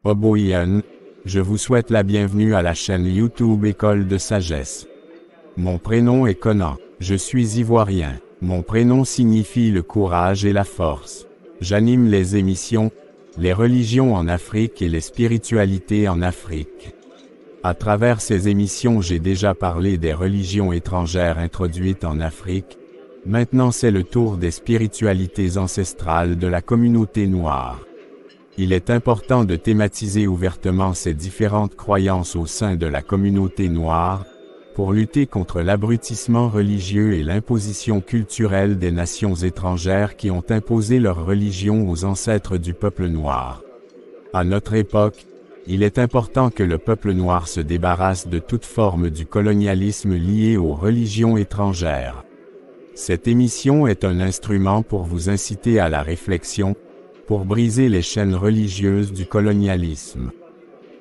Oboyan, je vous souhaite la bienvenue à la chaîne YouTube École de Sagesse. Mon prénom est Conan, je suis ivoirien. Mon prénom signifie le courage et la force. J'anime les émissions, les religions en Afrique et les spiritualités en Afrique. À travers ces émissions, j'ai déjà parlé des religions étrangères introduites en Afrique. Maintenant, c'est le tour des spiritualités ancestrales de la communauté noire. Il est important de thématiser ouvertement ces différentes croyances au sein de la communauté noire, pour lutter contre l'abrutissement religieux et l'imposition culturelle des nations étrangères qui ont imposé leur religion aux ancêtres du peuple noir. À notre époque, il est important que le peuple noir se débarrasse de toute forme du colonialisme lié aux religions étrangères. Cette émission est un instrument pour vous inciter à la réflexion, pour briser les chaînes religieuses du colonialisme.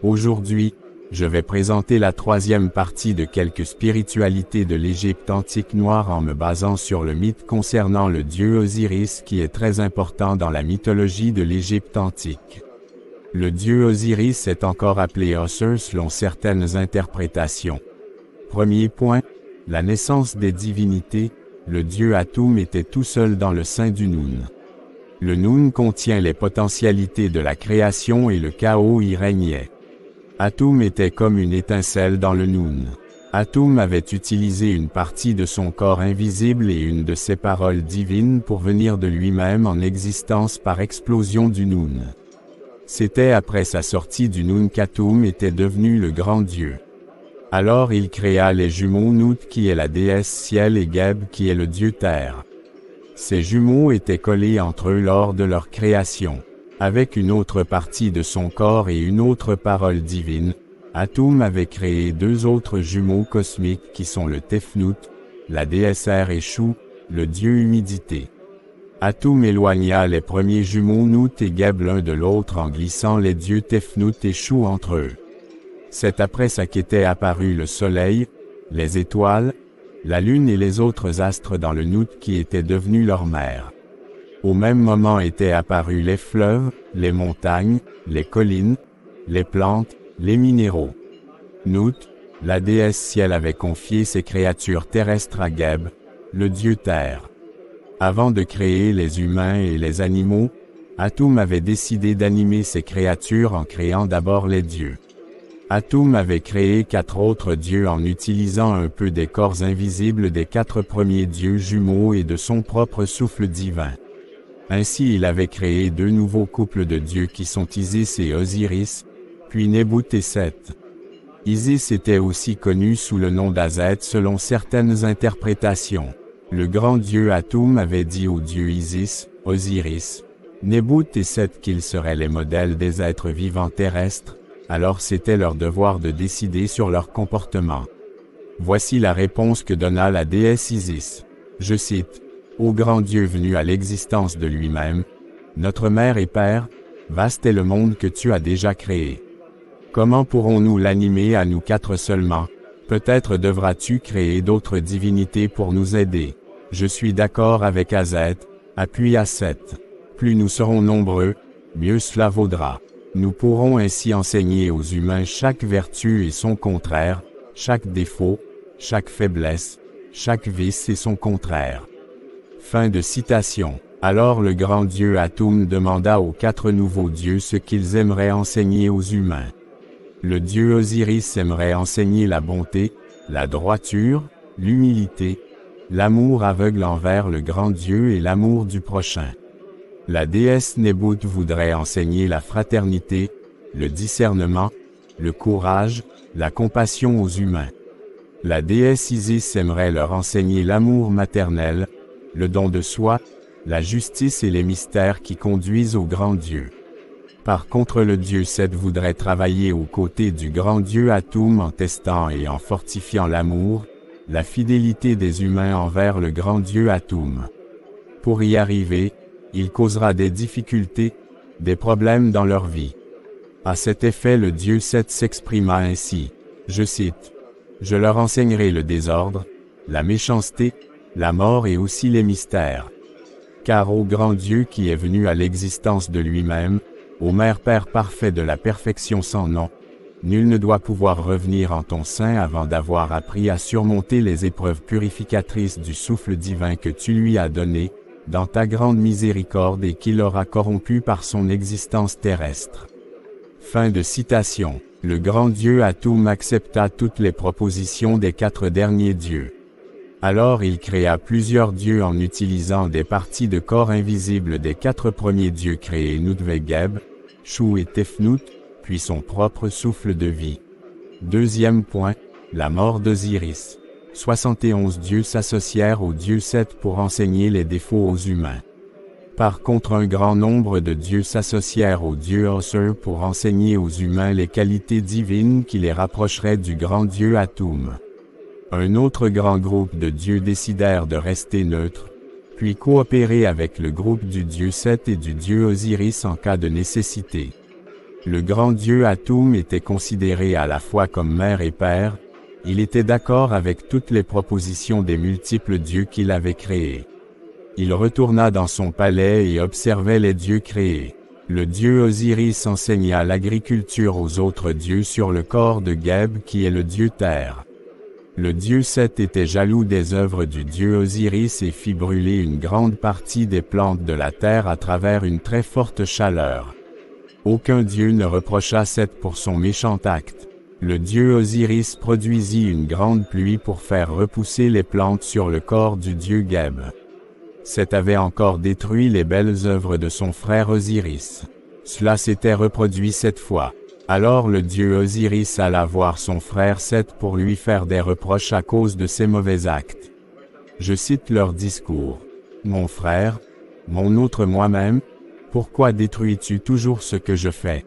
Aujourd'hui, je vais présenter la troisième partie de quelques spiritualités de l'Égypte antique noire en me basant sur le mythe concernant le dieu Osiris qui est très important dans la mythologie de l'Égypte antique. Le dieu Osiris est encore appelé Osir selon certaines interprétations. Premier point, la naissance des divinités, le dieu Atum était tout seul dans le sein du Noun. Le Noun contient les potentialités de la création et le chaos y régnait. Atum était comme une étincelle dans le Noun. Atum avait utilisé une partie de son corps invisible et une de ses paroles divines pour venir de lui-même en existence par explosion du Noun. C'était après sa sortie du Noun qu'Atum était devenu le grand dieu. Alors il créa les jumeaux Nut qui est la déesse ciel et Geb qui est le dieu terre. Ces jumeaux étaient collés entre eux lors de leur création. Avec une autre partie de son corps et une autre parole divine, Atum avait créé deux autres jumeaux cosmiques qui sont le Tefnut, la déesse air et Chou, le dieu humidité. Atum éloigna les premiers jumeaux Nut et Geb l'un de l'autre en glissant les dieux Tefnut et Chou entre eux. C'est après ça qu'étaient apparus le soleil, les étoiles, la lune et les autres astres dans le Nut qui étaient devenus leur mère. Au même moment étaient apparus les fleuves, les montagnes, les collines, les plantes, les minéraux. Nut, la déesse ciel avait confié ses créatures terrestres à Geb, le dieu terre. Avant de créer les humains et les animaux, Atum avait décidé d'animer ces créatures en créant d'abord les dieux. Atum avait créé 4 autres dieux en utilisant un peu des corps invisibles des 4 premiers dieux jumeaux et de son propre souffle divin. Ainsi il avait créé 2 nouveaux couples de dieux qui sont Isis et Osiris, puis Nebut et Seth. Isis était aussi connu sous le nom d'Azet selon certaines interprétations. Le grand dieu Atum avait dit aux dieux Isis, Osiris, Nebut et Seth qu'ils seraient les modèles des êtres vivants terrestres, alors c'était leur devoir de décider sur leur comportement. Voici la réponse que donna la déesse Isis. Je cite, « Ô grand Dieu venu à l'existence de lui-même, notre mère et père, vaste est le monde que tu as déjà créé. Comment pourrons-nous l'animer à nous 4 seulement? Peut-être devras-tu créer d'autres divinités pour nous aider. Je suis d'accord avec Azet, appuie à Seth. Plus nous serons nombreux, mieux cela vaudra. Nous pourrons ainsi enseigner aux humains chaque vertu et son contraire, chaque défaut, chaque faiblesse, chaque vice et son contraire. » Fin de citation. Alors le grand dieu Atum demanda aux 4 nouveaux dieux ce qu'ils aimeraient enseigner aux humains. Le dieu Osiris aimerait enseigner la bonté, la droiture, l'humilité, l'amour aveugle envers le grand Dieu et l'amour du prochain. La déesse Nebut voudrait enseigner la fraternité, le discernement, le courage, la compassion aux humains. La déesse Isis aimerait leur enseigner l'amour maternel, le don de soi, la justice et les mystères qui conduisent au grand Dieu. Par contre le dieu Seth voudrait travailler aux côtés du grand dieu Atum en testant et en fortifiant l'amour, la fidélité des humains envers le grand dieu Atum. Pour y arriver, il causera des difficultés, des problèmes dans leur vie. À cet effet le dieu Seth s'exprima ainsi, je cite, « Je leur enseignerai le désordre, la méchanceté, la mort et aussi les mystères. Car ô grand Dieu qui est venu à l'existence de lui-même, Ô mère Père parfait de la perfection sans nom, nul ne doit pouvoir revenir en ton sein avant d'avoir appris à surmonter les épreuves purificatrices du souffle divin que tu lui as donné, dans ta grande miséricorde et qui l'aura corrompu par son existence terrestre. » Fin de citation. Le grand Dieu Atoum accepta toutes les propositions des 4 derniers dieux. Alors il créa plusieurs dieux en utilisant des parties de corps invisibles des 4 premiers dieux créés Nutve-Geb, Shu et Tefnut, puis son propre souffle de vie. Deuxième point, la mort d'Osiris. 71 dieux s'associèrent au dieu Seth pour enseigner les défauts aux humains. Par contre, un grand nombre de dieux s'associèrent au dieu Osir pour enseigner aux humains les qualités divines qui les rapprocheraient du grand dieu Atoum. Un autre grand groupe de dieux décidèrent de rester neutres, puis coopérer avec le groupe du dieu Seth et du dieu Osiris en cas de nécessité. Le grand dieu Atoum était considéré à la fois comme mère et père, il était d'accord avec toutes les propositions des multiples dieux qu'il avait créés. Il retourna dans son palais et observait les dieux créés. Le dieu Osiris enseigna l'agriculture aux autres dieux sur le corps de Geb qui est le dieu terre. Le dieu Seth était jaloux des œuvres du dieu Osiris et fit brûler une grande partie des plantes de la terre à travers une très forte chaleur. Aucun dieu ne reprocha Seth pour son méchant acte. Le dieu Osiris produisit une grande pluie pour faire repousser les plantes sur le corps du dieu Geb. Seth avait encore détruit les belles œuvres de son frère Osiris. Cela s'était reproduit 7 fois. Alors le dieu Osiris alla voir son frère Seth pour lui faire des reproches à cause de ses mauvais actes. Je cite leur discours. « Mon frère, mon autre moi-même, pourquoi détruis-tu toujours ce que je fais?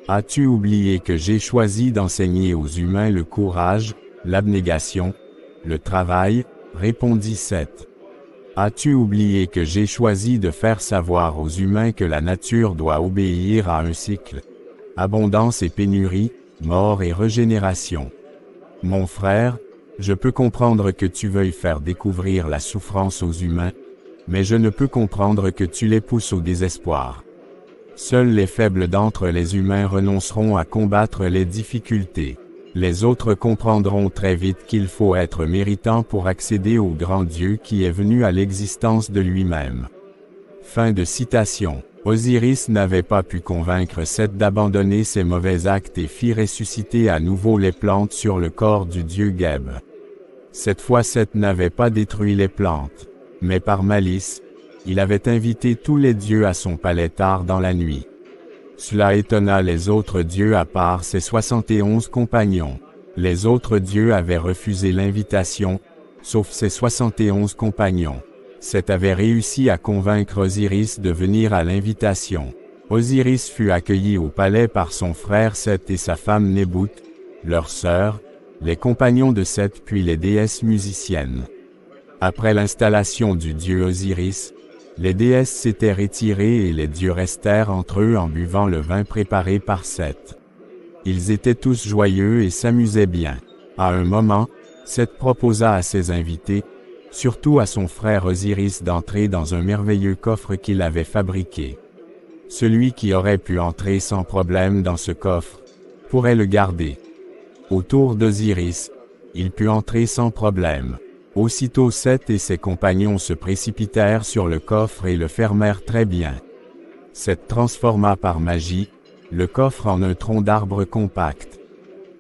As-tu oublié que j'ai choisi d'enseigner aux humains le courage, l'abnégation, le travail ?» répondit Seth. As-tu oublié que j'ai choisi de faire savoir aux humains que la nature doit obéir à un cycle? Abondance et pénurie, mort et régénération. Mon frère, je peux comprendre que tu veuilles faire découvrir la souffrance aux humains, mais je ne peux comprendre que tu les pousses au désespoir. Seuls les faibles d'entre les humains renonceront à combattre les difficultés. Les autres comprendront très vite qu'il faut être méritant pour accéder au grand Dieu qui est venu à l'existence de lui-même. Fin de citation. Osiris n'avait pas pu convaincre Seth d'abandonner ses mauvais actes et fit ressusciter à nouveau les plantes sur le corps du dieu Geb. Cette fois Seth n'avait pas détruit les plantes, mais par malice, il avait invité tous les dieux à son palais tard dans la nuit. Cela étonna les autres dieux à part ses 71 compagnons. Les autres dieux avaient refusé l'invitation, sauf ses 71 compagnons. Seth avait réussi à convaincre Osiris de venir à l'invitation. Osiris fut accueilli au palais par son frère Seth et sa femme Nebut, leur sœur, les compagnons de Seth puis les déesses musiciennes. Après l'installation du dieu Osiris, les déesses s'étaient retirées et les dieux restèrent entre eux en buvant le vin préparé par Seth. Ils étaient tous joyeux et s'amusaient bien. À un moment, Seth proposa à ses invités, surtout à son frère Osiris, d'entrer dans un merveilleux coffre qu'il avait fabriqué. Celui qui aurait pu entrer sans problème dans ce coffre, pourrait le garder. Autour d'Osiris, il put entrer sans problème. Aussitôt Seth et ses compagnons se précipitèrent sur le coffre et le fermèrent très bien. Seth transforma par magie le coffre en un tronc d'arbre compact.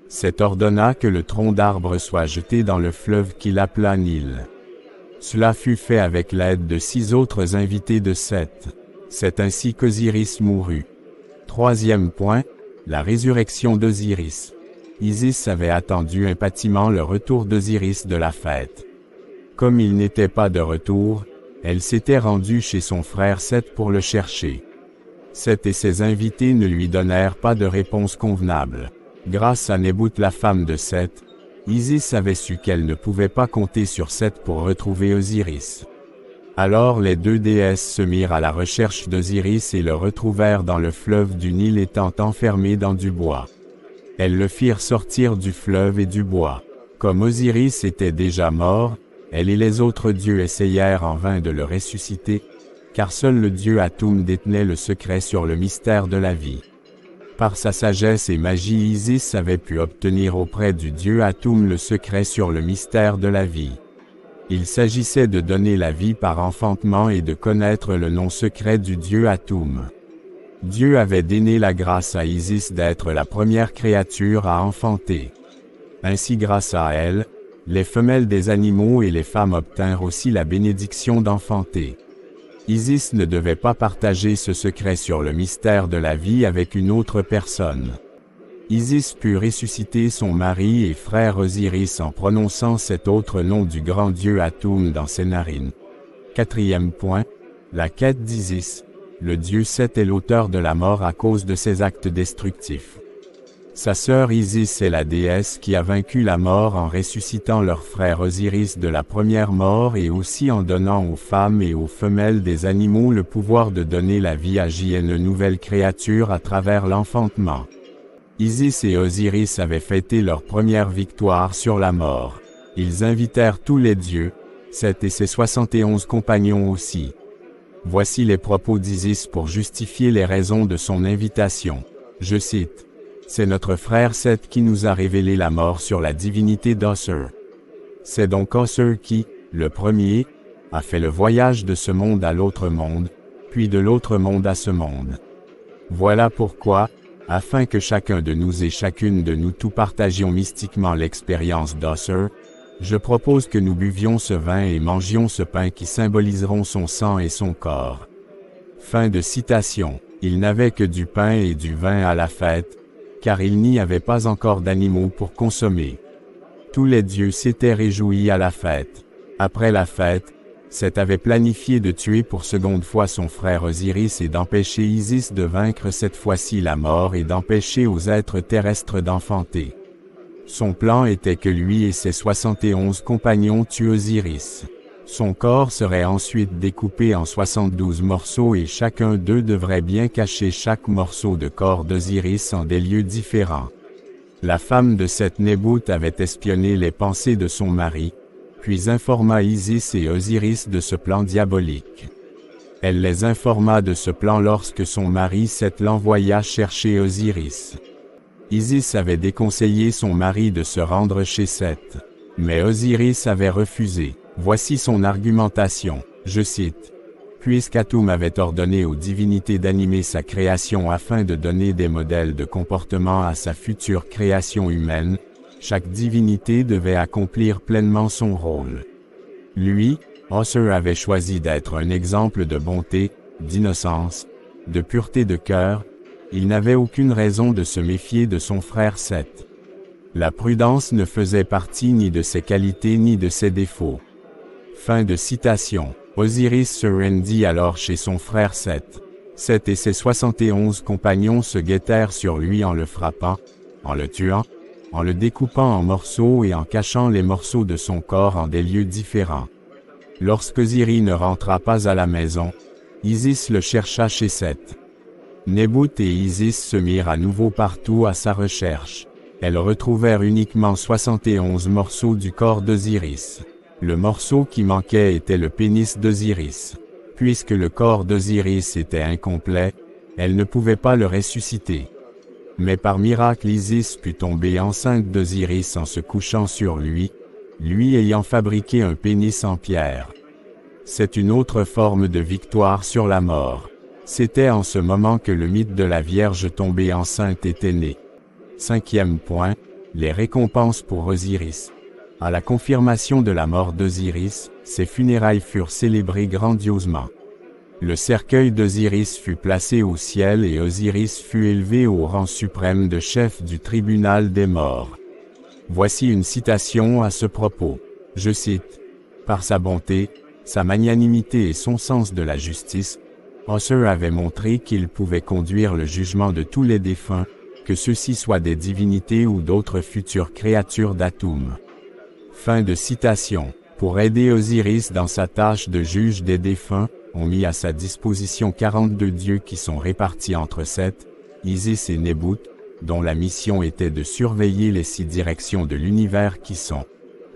Seth ordonna que le tronc d'arbre soit jeté dans le fleuve qu'il appela Nil. Cela fut fait avec l'aide de 6 autres invités de Seth. C'est ainsi qu'Osiris mourut. Troisième point, la résurrection d'Osiris. Isis avait attendu impatiemment le retour d'Osiris de la fête. Comme il n'était pas de retour, elle s'était rendue chez son frère Seth pour le chercher. Seth et ses invités ne lui donnèrent pas de réponse convenable. Grâce à Nebut, la femme de Seth, Isis avait su qu'elle ne pouvait pas compter sur Seth pour retrouver Osiris. Alors les 2 déesses se mirent à la recherche d'Osiris et le retrouvèrent dans le fleuve du Nil étant enfermé dans du bois. Elles le firent sortir du fleuve et du bois. Comme Osiris était déjà mort, elle et les autres dieux essayèrent en vain de le ressusciter, car seul le dieu Atum détenait le secret sur le mystère de la vie. Par sa sagesse et magie, Isis avait pu obtenir auprès du dieu Atum le secret sur le mystère de la vie. Il s'agissait de donner la vie par enfantement et de connaître le nom secret du dieu Atum. Dieu avait donné la grâce à Isis d'être la première créature à enfanter. Ainsi, grâce à elle, les femelles des animaux et les femmes obtinrent aussi la bénédiction d'enfanter. Isis ne devait pas partager ce secret sur le mystère de la vie avec une autre personne. Isis put ressusciter son mari et frère Osiris en prononçant cet autre nom du grand dieu Atum dans ses narines. 4e point, la quête d'Isis. Le dieu Seth est l'auteur de la mort à cause de ses actes destructifs. Sa sœur Isis est la déesse qui a vaincu la mort en ressuscitant leur frère Osiris de la première mort et aussi en donnant aux femmes et aux femelles des animaux le pouvoir de donner la vie à une nouvelle créature à travers l'enfantement. Isis et Osiris avaient fêté leur première victoire sur la mort. Ils invitèrent tous les dieux, Seth et ses 71 compagnons aussi. Voici les propos d'Isis pour justifier les raisons de son invitation. Je cite. C'est notre frère Seth qui nous a révélé la mort sur la divinité d'Osir. C'est donc Osir qui, le premier, a fait le voyage de ce monde à l'autre monde, puis de l'autre monde à ce monde. Voilà pourquoi, afin que chacun de nous et chacune de nous tout partagions mystiquement l'expérience d'Osir, je propose que nous buvions ce vin et mangions ce pain qui symboliseront son sang et son corps. Fin de citation. Il n'avait que du pain et du vin à la fête, car il n'y avait pas encore d'animaux pour consommer. Tous les dieux s'étaient réjouis à la fête. Après la fête, Seth avait planifié de tuer pour seconde fois son frère Osiris et d'empêcher Isis de vaincre cette fois-ci la mort et d'empêcher aux êtres terrestres d'enfanter. Son plan était que lui et ses 71 compagnons tuent Osiris. Son corps serait ensuite découpé en 72 morceaux et chacun d'eux devrait bien cacher chaque morceau de corps d'Osiris en des lieux différents. La femme de Seth, Nébut, avait espionné les pensées de son mari, puis informa Isis et Osiris de ce plan diabolique. Elle les informa de ce plan lorsque son mari Seth l'envoya chercher Osiris. Isis avait déconseillé son mari de se rendre chez Seth, mais Osiris avait refusé. Voici son argumentation, je cite. Puisqu'Atum avait ordonné aux divinités d'animer sa création afin de donner des modèles de comportement à sa future création humaine, chaque divinité devait accomplir pleinement son rôle. Lui, Osir avait choisi d'être un exemple de bonté, d'innocence, de pureté de cœur. Il n'avait aucune raison de se méfier de son frère Seth. La prudence ne faisait partie ni de ses qualités ni de ses défauts. Fin de citation. Osiris se rendit alors chez son frère Seth. Seth et ses 71 compagnons se guettèrent sur lui en le frappant, en le tuant, en le découpant en morceaux et en cachant les morceaux de son corps en des lieux différents. Lorsqu'Osiris ne rentra pas à la maison, Isis le chercha chez Seth. Nébut et Isis se mirent à nouveau partout à sa recherche. Elles retrouvèrent uniquement 71 morceaux du corps d'Osiris. Le morceau qui manquait était le pénis d'Osiris. Puisque le corps d'Osiris était incomplet, elles ne pouvaient pas le ressusciter. Mais par miracle Isis put tomber enceinte d'Osiris en se couchant sur lui, lui ayant fabriqué un pénis en pierre. C'est une autre forme de victoire sur la mort. C'était en ce moment que le mythe de la Vierge tombée enceinte était né. 5e point, les récompenses pour Osiris. À la confirmation de la mort d'Osiris, ses funérailles furent célébrées grandiosement. Le cercueil d'Osiris fut placé au ciel et Osiris fut élevé au rang suprême de chef du tribunal des morts. Voici une citation à ce propos. Je cite. Par sa bonté, sa magnanimité et son sens de la justice, Osir avait montré qu'il pouvait conduire le jugement de tous les défunts, que ceux-ci soient des divinités ou d'autres futures créatures d'Atum. Fin de citation. Pour aider Osiris dans sa tâche de juge des défunts, on mit à sa disposition 42 dieux qui sont répartis entre Seth, Isis et Nébut, dont la mission était de surveiller les 6 directions de l'univers qui sont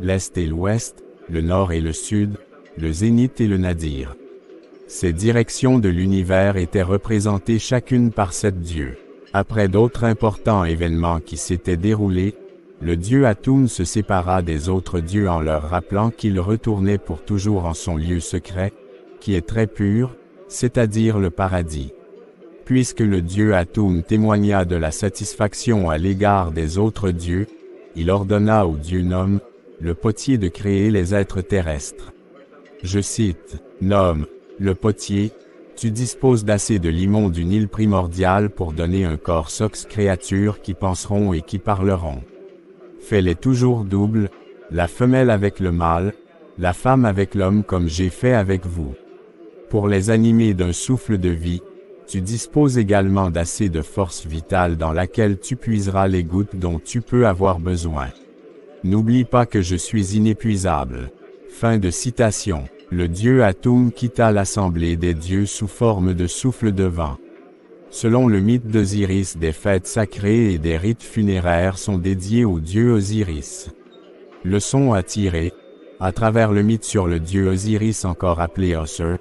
l'Est et l'Ouest, le Nord et le Sud, le Zénith et le Nadir. Ces directions de l'univers étaient représentées chacune par 7 dieux. Après d'autres importants événements qui s'étaient déroulés, le dieu Atum se sépara des autres dieux en leur rappelant qu'il retournait pour toujours en son lieu secret, qui est très pur, c'est-à-dire le paradis. Puisque le dieu Atum témoigna de la satisfaction à l'égard des autres dieux, il ordonna au dieu Nom, le potier, de créer les êtres terrestres. Je cite, « Nom, le potier, tu disposes d'assez de limon d'une île primordiale pour donner un corps sox créatures qui penseront et qui parleront. Fais-les toujours doubles, la femelle avec le mâle, la femme avec l'homme comme j'ai fait avec vous. Pour les animer d'un souffle de vie, tu disposes également d'assez de force vitale dans laquelle tu puiseras les gouttes dont tu peux avoir besoin. N'oublie pas que je suis inépuisable. » Fin de citation. Le dieu Atum quitta l'assemblée des dieux sous forme de souffle de vent. Selon le mythe d'Osiris, des fêtes sacrées et des rites funéraires sont dédiés au dieu Osiris. Leçon à tirer, à travers le mythe sur le dieu Osiris encore appelé Osir,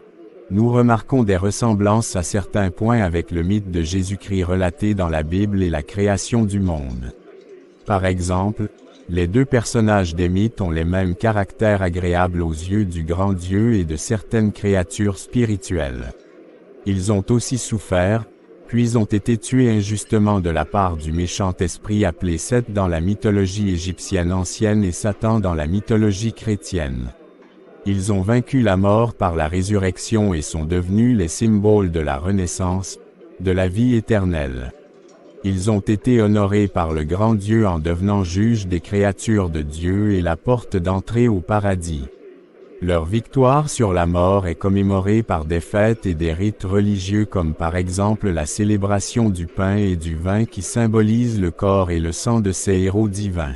nous remarquons des ressemblances à certains points avec le mythe de Jésus-Christ relaté dans la Bible et la création du monde. Par exemple, les deux personnages des mythes ont les mêmes caractères agréables aux yeux du grand Dieu et de certaines créatures spirituelles. Ils ont aussi souffert, puis ont été tués injustement de la part du méchant esprit appelé Seth dans la mythologie égyptienne ancienne et Satan dans la mythologie chrétienne. Ils ont vaincu la mort par la résurrection et sont devenus les symboles de la renaissance, de la vie éternelle. Ils ont été honorés par le grand Dieu en devenant juges des créatures de Dieu et la porte d'entrée au paradis. Leur victoire sur la mort est commémorée par des fêtes et des rites religieux comme par exemple la célébration du pain et du vin qui symbolisent le corps et le sang de ces héros divins.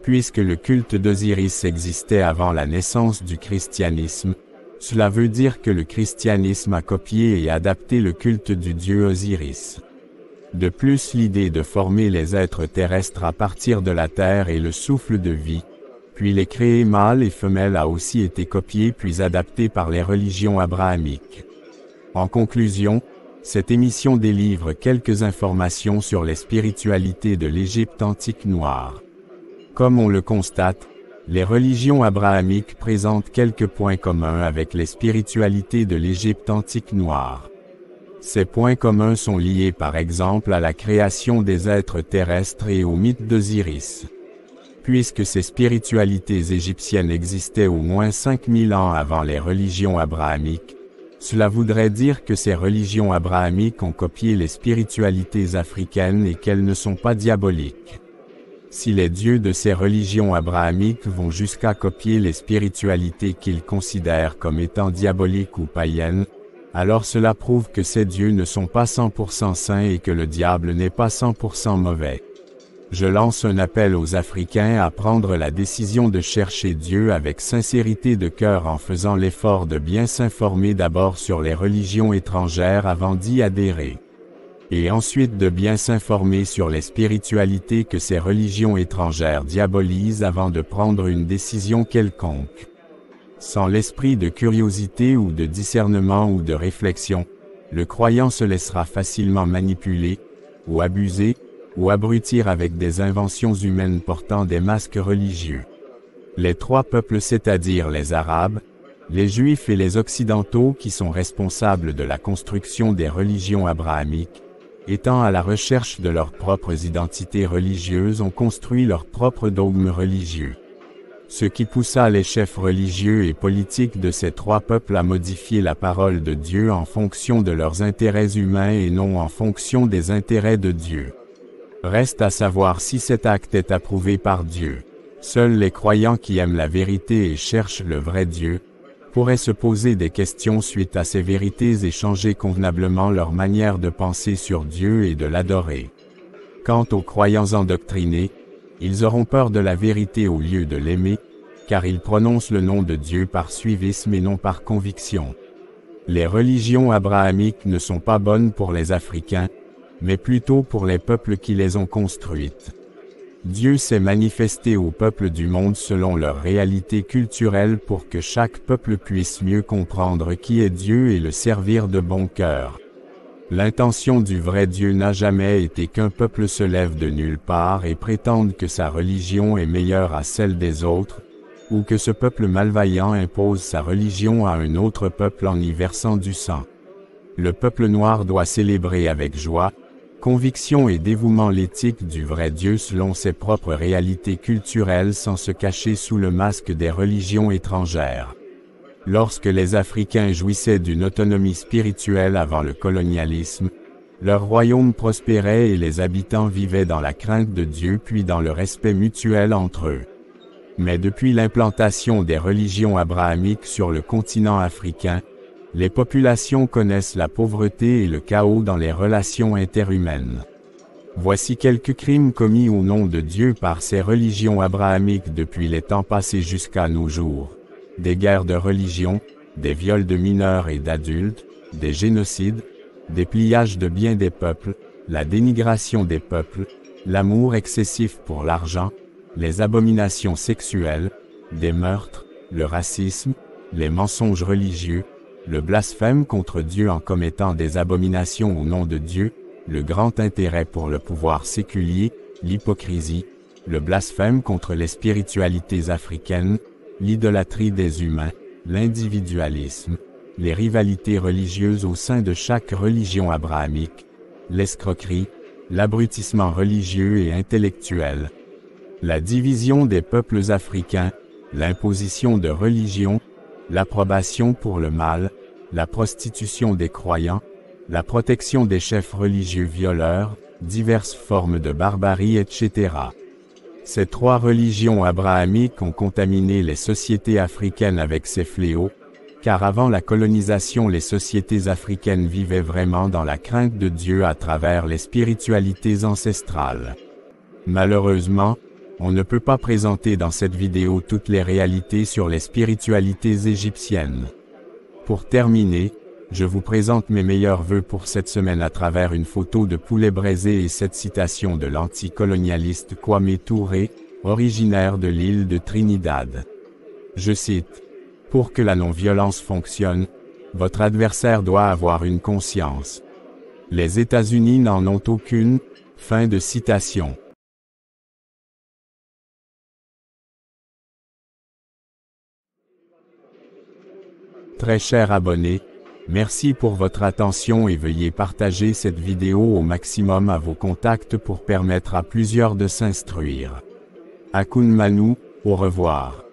Puisque le culte d'Osiris existait avant la naissance du christianisme, cela veut dire que le christianisme a copié et adapté le culte du dieu Osiris. De plus, l'idée de former les êtres terrestres à partir de la terre et le souffle de vie, puis les créer mâles et femelles a aussi été copiée puis adaptée par les religions abrahamiques. En conclusion, cette émission délivre quelques informations sur les spiritualités de l'Égypte antique noire. Comme on le constate, les religions abrahamiques présentent quelques points communs avec les spiritualités de l'Égypte antique noire. Ces points communs sont liés par exemple à la création des êtres terrestres et au mythe d'Osiris. Puisque ces spiritualités égyptiennes existaient au moins 5000 ans avant les religions abrahamiques, cela voudrait dire que ces religions abrahamiques ont copié les spiritualités africaines et qu'elles ne sont pas diaboliques. Si les dieux de ces religions abrahamiques vont jusqu'à copier les spiritualités qu'ils considèrent comme étant diaboliques ou païennes, alors cela prouve que ces dieux ne sont pas 100% saints et que le diable n'est pas 100% mauvais. Je lance un appel aux Africains à prendre la décision de chercher Dieu avec sincérité de cœur en faisant l'effort de bien s'informer d'abord sur les religions étrangères avant d'y adhérer. Et ensuite de bien s'informer sur les spiritualités que ces religions étrangères diabolisent avant de prendre une décision quelconque. Sans l'esprit de curiosité ou de discernement ou de réflexion, le croyant se laissera facilement manipuler, ou abuser, ou abrutir avec des inventions humaines portant des masques religieux. Les trois peuples, c'est-à-dire les Arabes, les Juifs et les Occidentaux qui sont responsables de la construction des religions abrahamiques, étant à la recherche de leurs propres identités religieuses, ont construit leurs propres dogmes religieux. Ce qui poussa les chefs religieux et politiques de ces trois peuples à modifier la parole de Dieu en fonction de leurs intérêts humains et non en fonction des intérêts de Dieu. Reste à savoir si cet acte est approuvé par Dieu. Seuls les croyants qui aiment la vérité et cherchent le vrai Dieu pourraient se poser des questions suite à ces vérités et changer convenablement leur manière de penser sur Dieu et de l'adorer. Quant aux croyants endoctrinés, ils auront peur de la vérité au lieu de l'aimer, car ils prononcent le nom de Dieu par suivisme et non par conviction. Les religions abrahamiques ne sont pas bonnes pour les Africains, mais plutôt pour les peuples qui les ont construites. Dieu s'est manifesté aux peuples du monde selon leur réalité culturelle pour que chaque peuple puisse mieux comprendre qui est Dieu et le servir de bon cœur. L'intention du vrai Dieu n'a jamais été qu'un peuple se lève de nulle part et prétende que sa religion est meilleure à celle des autres, ou que ce peuple malveillant impose sa religion à un autre peuple en y versant du sang. Le peuple noir doit célébrer avec joie, conviction et dévouement l'éthique du vrai Dieu selon ses propres réalités culturelles sans se cacher sous le masque des religions étrangères. Lorsque les Africains jouissaient d'une autonomie spirituelle avant le colonialisme, leur royaume prospérait et les habitants vivaient dans la crainte de Dieu puis dans le respect mutuel entre eux. Mais depuis l'implantation des religions abrahamiques sur le continent africain, les populations connaissent la pauvreté et le chaos dans les relations interhumaines. Voici quelques crimes commis au nom de Dieu par ces religions abrahamiques depuis les temps passés jusqu'à nos jours. Des guerres de religion, des viols de mineurs et d'adultes, des génocides, des pillages de biens des peuples, la dénigration des peuples, l'amour excessif pour l'argent, les abominations sexuelles, des meurtres, le racisme, les mensonges religieux, le blasphème contre Dieu en commettant des abominations au nom de Dieu, le grand intérêt pour le pouvoir séculier, l'hypocrisie, le blasphème contre les spiritualités africaines, l'idolâtrie des humains, l'individualisme, les rivalités religieuses au sein de chaque religion abrahamique, l'escroquerie, l'abrutissement religieux et intellectuel, la division des peuples africains, l'imposition de religions, l'approbation pour le mal, la prostitution des croyants, la protection des chefs religieux violeurs, diverses formes de barbarie, etc. Ces trois religions abrahamiques ont contaminé les sociétés africaines avec ces fléaux, car avant la colonisation les sociétés africaines vivaient vraiment dans la crainte de Dieu à travers les spiritualités ancestrales. Malheureusement, on ne peut pas présenter dans cette vidéo toutes les réalités sur les spiritualités égyptiennes. Pour terminer, je vous présente mes meilleurs vœux pour cette semaine à travers une photo de poulet braisé et cette citation de l'anticolonialiste Kwame Touré, originaire de l'île de Trinidad. Je cite: « Pour que la non-violence fonctionne, votre adversaire doit avoir une conscience. Les États-Unis n'en ont aucune. » Fin de citation. Très chers abonnés, merci pour votre attention et veuillez partager cette vidéo au maximum à vos contacts pour permettre à plusieurs de s'instruire. Akun Manu, au revoir.